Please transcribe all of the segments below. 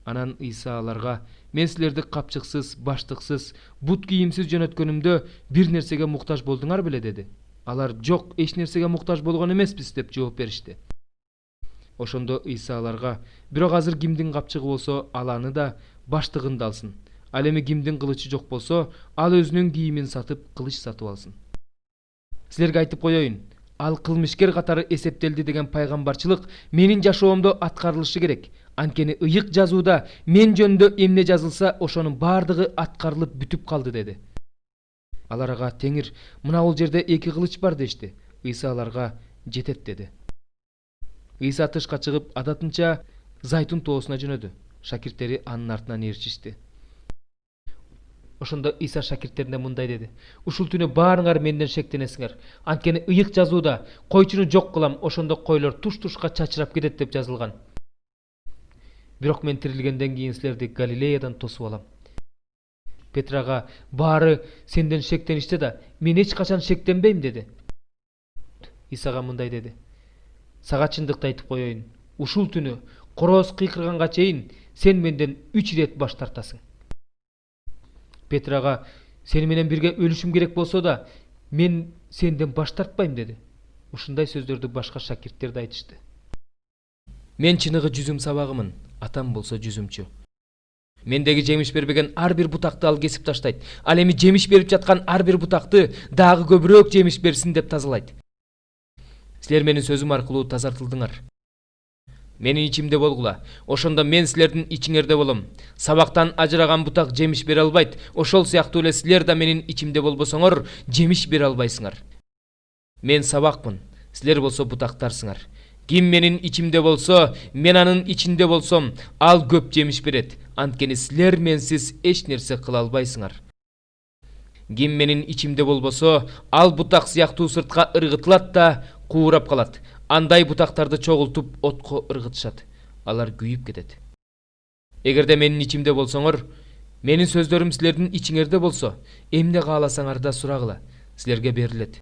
Анан Ыйса аларга: "Мен силерди капчыксыз, баштыксыз, бут кийимсиз жөнөткөнүмдө бир нерсеге муктаж болдуңар беле?" деди. Алар: "Жок, эч нерсеге муктаж болгон эмеспиз" деп жооп беришти. Ошондо Ыйса аларга: "Бирок азыр кимдин капчыгы болсо, ал аны да, баштыгын да алсын. Ал эми кимдин кылычы жок болсо, ал өзүнүн кийимин сатып, кылыч сатып алсын. Силерге айтып коеюн, ал кылмышкер катары эсептелди деген пайгамбарчылык менин жашоомдо аткарылышы керек. Анткени ыйык жазууда мен жөнүндө эмне жазылса, ошонун баардыгы аткарылып бүтүп калды" деди. Алар ага: "Теңир, мына бул жерде 2 кылыч бар" дешти. Ыйса аларга: "Жетет" деди. Ыйса тышка чыгып, адатынча Зайтун тоосуна жөнөдү. Шакирттери анын артынан ээрчишти. Ошондо Ыйса шакирттерине мындай деди: "Ушул түнү баарыңар менден шектенесиңер. Анткени ыйык жазууда: койчуну жок кылам, ошондо койлор туш-тушка чачырап кетет деп жазылган. Бирок мен тирилгенден кийин силерди Галилеядан тосуп алам." Петрага: "Баары сенден шектеништи да, мен эч качан шектенбейм" деди. Исага мындай деди: "Сага чындыкты айтып коеюн, ушул түнү корооз кыйкырганга чейин сен менден 3 ирет баш тартасың." Петрага: "Сени менен бирге өлүшүм керек болсо да, мен сенден баш тартпайм" деди. Ушундай сөздөрдү башка шакирттер да айтышты. "Мен чыныгы жүзүм сабагымын, атам болсо жүзүмчү. Мендеги жемиш бербеген ар бир бутакты ал кесип таштайт. Ал эми жемиш берип жаткан ар бир бутакты дагы көбүрөөк жемиш берсин деп тазалайт. Силер менин сөзүм аркылуу тазартылдыңар. Менин ичимде болгула, ошондо мен силердин ичиңерде болом. Сабактан ажыраган бутак жемиш бере албайт, ошол сыяктуу эле силер да менин ичимде болбосоңор, жемиш бере албайсыңар. Мен сабакмын, силер болсо бутактарсыңар. Ким менин ичимде болсо, мен анын ичинде болсом, ал көп жемиш берет. Анткени силер менсиз эч нерсе кыла албайсыңар. Ким менин ичимде болбосо, ал бутак сыяктуу сыртка ыргытылат да куурап калат. Андай бутактарды чогултуп отко ыргытышат. Алар күйүп кетет. Эгерде менин ичимде болсоңор, менин сөздөрүм силердин ичиңерде болсо, эмне кааласаңар да сурагыла, силерге берилет.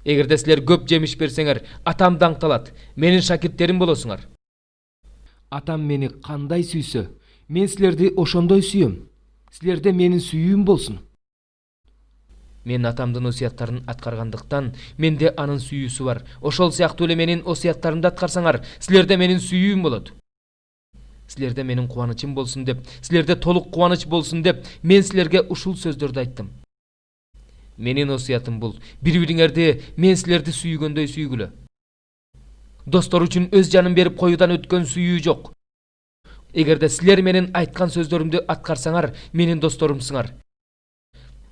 Эгерде силер көп жемиш берсеңер, атам даңкталат, менин шакирттерим болосуңар. Атам мени кандай сүйсө, мен силерди ошондой сүйөм. Силерде менин сүйүүм болсун. Мен атамдын осуяттарын аткаргандыктан, менде анын сүйүүсү бар. Ошол сыяктуу эле менин осуяттарымды аткарсаңар, силерде менин сүйүүм болот. Силерде менин кубанычым болсун деп, силерде толук кубаныч болсун деп, мен силерге ушул сөздөрдү айттым. Менин осуятым бул: бири-бириңерди мен силерди сүйгөндөй сүйгүлө. Достор үчүн өз жанын берип коюудан өткөн сүйүү жок. Эгерде силер менин айткан сөздөрүмдү аткарсаңар, менин досторумсуңар.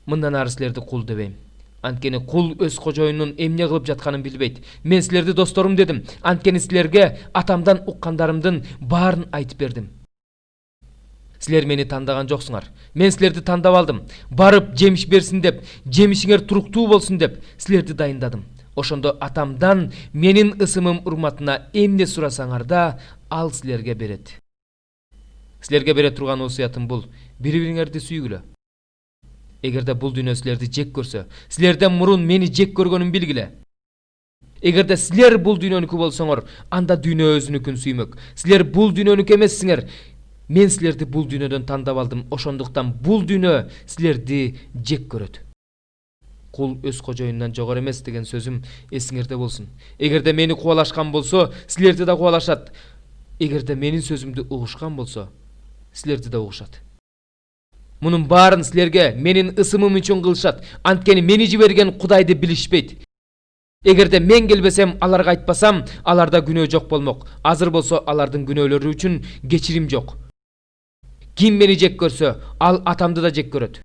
Мындан ары силерди кул дебейм. Анткени кул өз кожоюнун эмне кылып жатканын билбейт. Мен силерди досторум дедим, анткени силерге атамдан уккандарымдын баарын айтып бердим. Силер мени тандаган жоксуңар. Мен силерди тандап алдым. Барып жемиш берсин деп, жемишиңер туруктуу болсун деп силерди дайындадым. Ошондо атамдан менин ысымым урматына эмне сурасаңар да, ал силерге берет. Силерге бере турган осуятым бул: бири-бириңерди сүйгүлө. Эгерде бул дүйнө силерди жек көрсө, силерден мурун мени жек көргөнүн билгиле. Эгерде силер бул дүйнөнүкү болсоңор, анда дүйнө өзүнүкүн сүймөк. Силер бул дүйнөнүкү эмессиңер. Мен силерди бул дүйнөдөн тандап алдым. Ошондуктан бул дүйнө силерди жек көрөт. Кул өз кожоюнунан жогору эмес деген сөзүм эсиңерде болсун. Эгерде мени кубалашкан болсо, силерди да кубалашат. Эгерде менин сөзүмдү угушкан болсо, силерди да угушат. Мунун баарын силерге менин ысымым үчүн кылышат, анткени мени жиберген Кудайды билишпейт. Эгерде мен келбесем, аларга айтпасам, аларда күнөө жок болмок. Азыр болсо алардын күнөөлөрү үчүн кечирим жок. Ким мени жек көрсө, ал атамды да жек көрөт.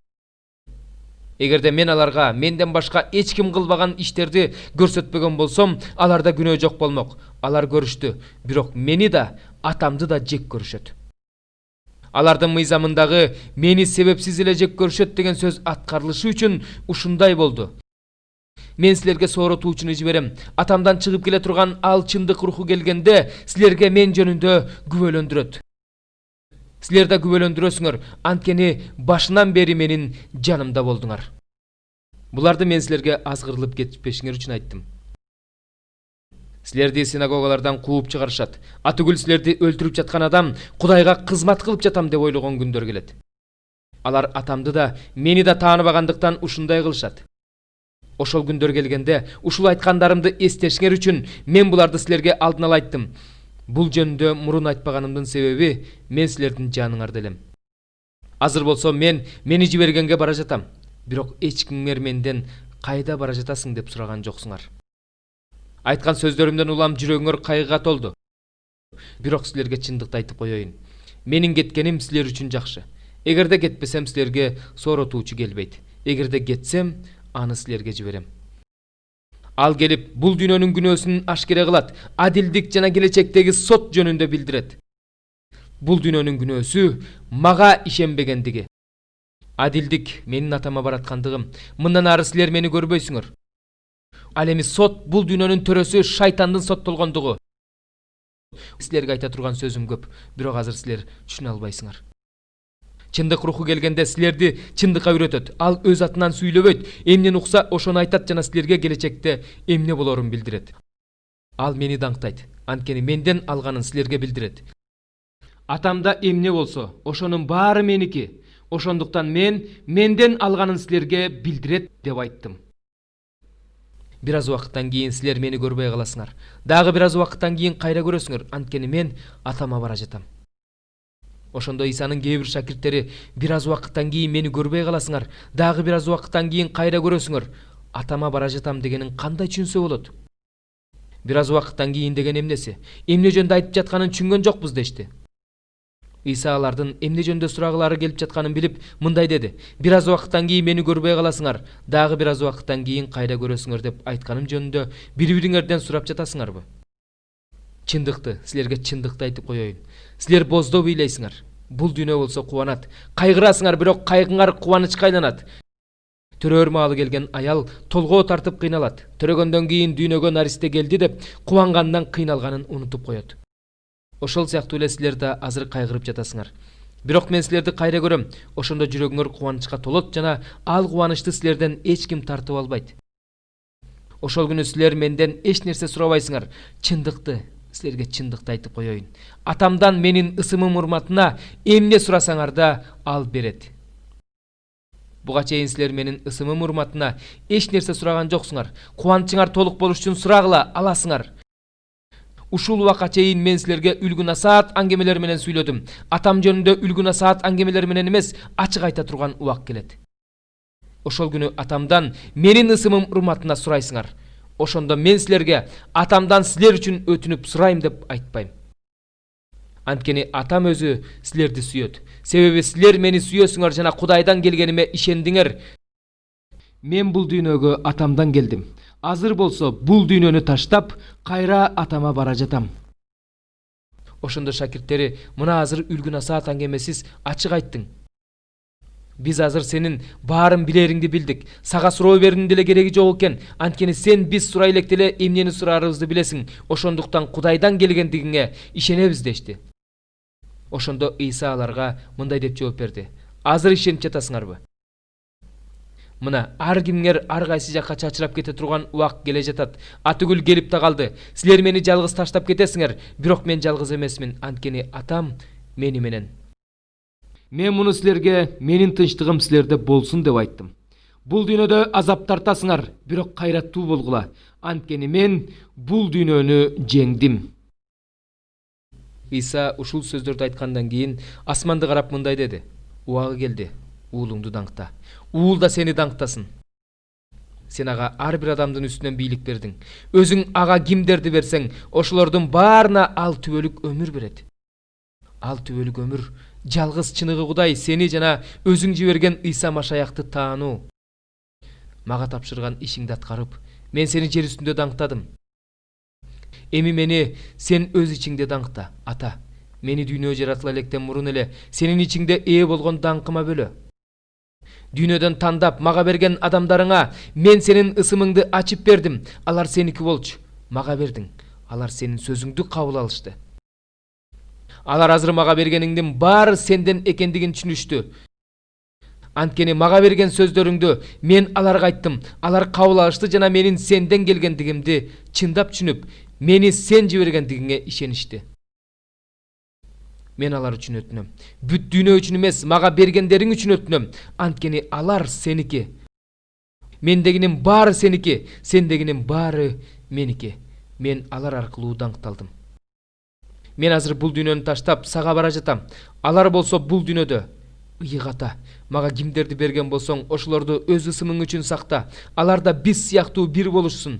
Эгерде мен аларга менден башка эч ким кылбаган иштерди көрсөтпөгөн болсом, аларда күнөө жок болмок. Алар көрүштү, бирок мени да, атамды да жек көрүшөт. Алардын мыйзамындагы мени себепсиз эле жек көрүшөт деген сөз аткарылышы үчүн ушундай болду. Мен силерге сооротуучуну жиберем. Атамдан чыгып келе турган ал чындык руху келгенде, силерге мен жөнүндө күбөлөндүрөт. Силер да күбөлөндүрөсүңөр, анткени башынан бери менин жанымда болдуңар. Буларды мен силерге азгырылып кетпешиңер үчүн айттым. Силерди синагогалардан кууп чыгарышат. Атүгүл силерди өлтүрүп жаткан адам Кудайга кызмат кылып жатам деп ойлогон күндөр келет. Алар атамды да, мени да тааныбагандыктан ушундай кылышат. Ошол күндөр келгенде, ушул айткандарымды эстешиңер үчүн мен буларды силерге алдын ала айттым. Бул жөнүндө мурун айтпаганымдын себеби мен силердин жаныңарда элем. Азыр болсо мени жибергенге бара жатам. Бирок эч кимдер менден кайда бара жатасың деп сураган жоксуңар. Айткан сөздөрүмдөн улам жүрөгүңөр кайгыга толду. Бирок силерге чындыкты айтып коеюн. Менин кеткеним силер үчүн жакшы. Эгерде кетпесем силерге сооротуучу келбейт. Эгерде кетсем, аны силерге жиберем. Ал келип, бул дүйнөнүн күнөөсүн ашкере кылат, адилдик жана келечектеги сот жөнүндө билдирет. Бул дүйнөнүн күнөөсү мага ишенбегендиги. Адилдик менин атама бараткандыгым. Мындан ары силер мени көрбөйсүңөр. Ал эми сот бул дүйнөнүн төрөсү шайтандын соттолгондугу. Силерге айта турган сөзүм көп, бирок азыр силер түшүнө албайсыңар. Чындык руху келгенде силерди чындыкка үйрөтөт. Ал өз атынан сүйлөбөйт. Эмнени укса ошону айтат жана силерге келечекте эмне болорун билдирет. Ал мени даңктайт. Анткени менден алганын силерге билдирет. Атамда эмне болсо, ошонун баары меники. Ошондуктан менден алганын силерге билдирет деп айттым. Бир аз убакыттан кийин силер мени көрбөй каласыңар. Дагы бир аз убакыттан кийин кайра көрөсүңөр, анткени мен атама бара жатам. Ошондо Ыйсанын кээ бир шакирттери бир аз убакыттан кийин мени көрбөй каласыңар, дагы бир аз убакыттан кийин кайра көрөсүңөр. Атама бара жатам дегенин кандай түшүнсө болот? Бир аз убакыттан кийин деген эмнеси? Эмне жөнүндө айтып жатканын түшүнгөн жокпуз дешти. Ыйса алардын эмне жөнүндө сурагылары келип жатканын билип, мындай деди: бир аз убакыттан кийин мени көрбөй каласыңар, дагы бир аз убакыттан кийин кайра көрөсүңөр деп айтканым жөнүндө бири-бириңерден сурап жатасыңарбы? Чындыкты, силерге чындыкты айтып коеюн. Силер боздоп ыйлайсыңар. Бул дүйнө болсо кубанат. Кайгырасыңар, бирок кайгыңар кубанычка айланат. Төрөр маалы келген аял толгоо тартып кыйналат. Төрөгөндөн кийин дүйнөгө наристе келди деп кубангандан кыйналганын унутуп коет. Ошол сыяктуу эле силер да азыр кайгырып жатасыңар. Бирок мен силерди кайра көрөм. Ошондо жүрөгүңөр кубанычка толот жана ал кубанычты силерден эч ким тартып албайт. Ошол күнү силер менден эч нерсе сурабайсыңар. Чындыкты, силерге чындыкты айтып коеюн. Атамдан менин ысымым урматына эмне сурасаңар да ал берет. Буга чейин силер менин ысымым урматына эч нерсе сураган жоксуңар. Кубанычыңар толук болуш үчүн сурагыла аласыңар. Ушул убакка чейин мен силерге үлгү насаат аңгемелер менен сүйлөдүм. Атам жөнүндө үлгү насаат аңгемелер менен эмес, ачык айта турган убак келет. Ошол күнү атамдан менин ысымым урматына сурайсыңар. Ошондо мен силерге атамдан силер үчүн өтүнүп сурайм деп айтпайм. Анткени атам өзү силерди сүйөт. Себеби силер мени сүйөсүңөр жана Кудайдан келгениме ишендиңер. Мен бул дүйнөгө атамдан келдим. Азыр болсо бул дүйнөнү таштап, кайра атама бара жатам. Ошондо шакирттери: мына азыр үлгү насаат аңгемесиз ачык айттың. Биз азыр сенин баарын билериңди билдик. Сага суроо берүүнүн деле кереги жок экен. Анткени сен биз сурай электе эле эмнени сураарыбызды билесиң. Ошондуктан Кудайдан келгендигиңе ишенебиз дешти. Ошондо Ыйса аларга мындай деп жооп берди: азыр ишенип жатасыңарбы? Мына ар кимдер ар кайсы жакка чачырап кете турган убак келе жатат. Атүгүл келип та калды. Силер мени жалгыз таштап кетесиңер, бирок мен жалгыз эмесмин, анткени атам мени менен. Мен муну силерге менин тынчтыгым силерде болсун деп айттым. Бул дүйнөдө азап тартасыңар, бирок кайраттуу болгула, анткени мен бул дүйнөнү жеңдим. Ыйса ушул сөздөрдү айткандан кийин асманды карап мындай деди: убагы келди, уулуңду даңкта. Уул да сени даңктасын. Сен ага ар бир адамдын үстүнөн бийлик бердиң. Өзүң ага кимдерди берсең, ошолордун баарына ал түбөлүк өмүр берет. Ал түбөлүк өмүр жалгыз чыныгы Кудай сени жана өзүң жиберген Ыйса Машаякты таануу. Мага тапшырган ишиңди аткарып, мен сени жер үстүндө даңктадым. Эми мени сен өз ичиңде даңкта, Ата. Мени дүйнө жаратыла электен мурун эле сенин ичиңде ээ болгон даңкыма бөлө. Дүйнөдөн тандап мага берген адамдарыңа мен сенин ысымыңды ачып бердим. Алар сеники болчу. Мага бердиң. Алар сенин сөзүңдү кабыл алышты. Алар азыр мага бергениңдин баары сенден экендигин түшүнүштү. Анткени мага берген сөздөрүңдү мен аларга айттым. Алар кабыл алышты жана менин сенден келгендигимди чындап түшүнүп, мени сен жибергендигиңе ишеништи. Мен алар үчүн өтүнөм. Бүт дүйнө үчүн эмес, мага бергендериң үчүн өтүнөм. Анткени алар сеники. Мендегинин баары сеники, сендегинин баары меники. Мен алар аркылуу даңкталдым. Мен азыр бул дүйнөнү таштап сага бара жатам. Алар болсо бул дүйнөдө. Ыйык Ата, мага кимдерди берген болсоң, ошолорду өз ысымың үчүн сакта. Алар да биз сыяктуу бир болушсун.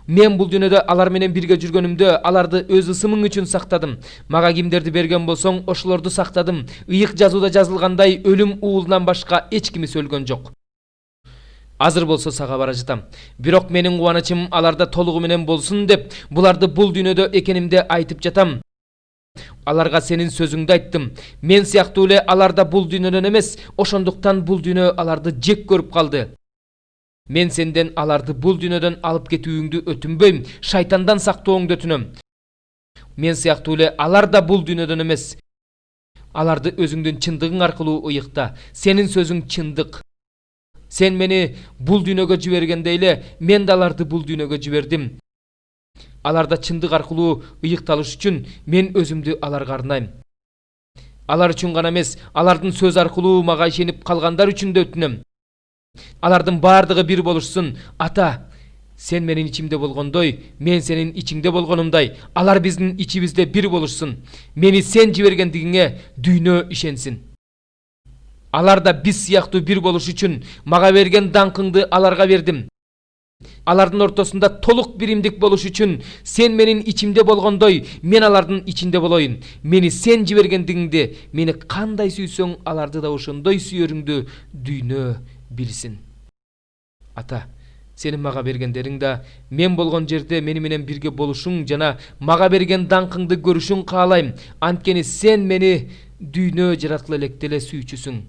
Мен бул дүйнөдө алар менен бирге жүргөнүмдө аларды өз ысымың үчүн сактадым. Мага кимдерди берген болсоң, ошолорду сактадым. Ыйык жазууда жазылгандай, өлүм уулунан башка эч кимис өлгөн жок. Азыр болсо сага бара жатам. Бирок менин кубанычым аларда толугу менен болсун деп, буларды бул дүйнөдө экенимди айтып жатам. Аларга сенин сөзүңдү айттым. Мен сыяктуу эле аларда бул дүйнөдөн эмес, ошондуктан бул дүйнө аларды жек көрүп калды. Мен сенден аларды бул дүйнөдөн алып кетүүңдү өтүнбөйм, шайтандан сактооңду өтүнөм. Мен сыяктуу эле алар да бул дүйнөдөн эмес. Аларды өзүңдүн чындыгың аркылуу ыйыкта. Сенин сөзүң чындык. Сен мени бул дүйнөгө жибергендей эле, мен да аларды бул дүйнөгө жибердим. Аларда чындык аркылуу ыйыкталыш үчүн мен өзүмдү аларга арнайм. Алар үчүн гана эмес, алардын сөз аркылуу мага ишенип калгандар үчүн да өтүнөм. Алардын баардыгы бир болушсун. Ата, сен менин ичимде болгондой, мен сенин ичиңде болгонумдай, алар биздин ичибизде бир болушсун. Мени сен жибергендигиңе дүйнө ишенсин. Алар да биз сыяктуу бир болуш үчүн мага берген даңкыңды аларга бердим. Алардын ортосунда толук биримдик болуш үчүн сен менин ичимде болгондой, мен алардын ичинде болоюн. Мени сен жибергендигиңди, мени кандай сүйсөң, аларды да ошондой сүйөрүңдү дүйнө билсин. Ата, сенин мага бергендериң да мен болгон жерде мени менен бирге болушуң жана мага берген даңкыңды көрүшүң каалайм. Анткени сен мени дүйнө жараткыла электе эле сүйчүсүң.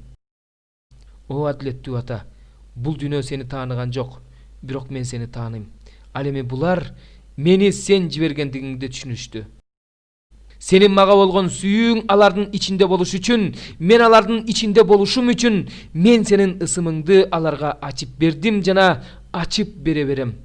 О адилеттүү Ата, бул дүйнө сени тааныган жок, бирок мен сени тааныйм. Ал эми булар мени сен жибергендигиңди түшүнүштү. Сенин мага болгон сүйүүң алардын ичинде болуш үчүн, мен алардын ичинде болушум үчүн, мен сенин ысымыңды аларга ачып бердим жана ачып бере берем.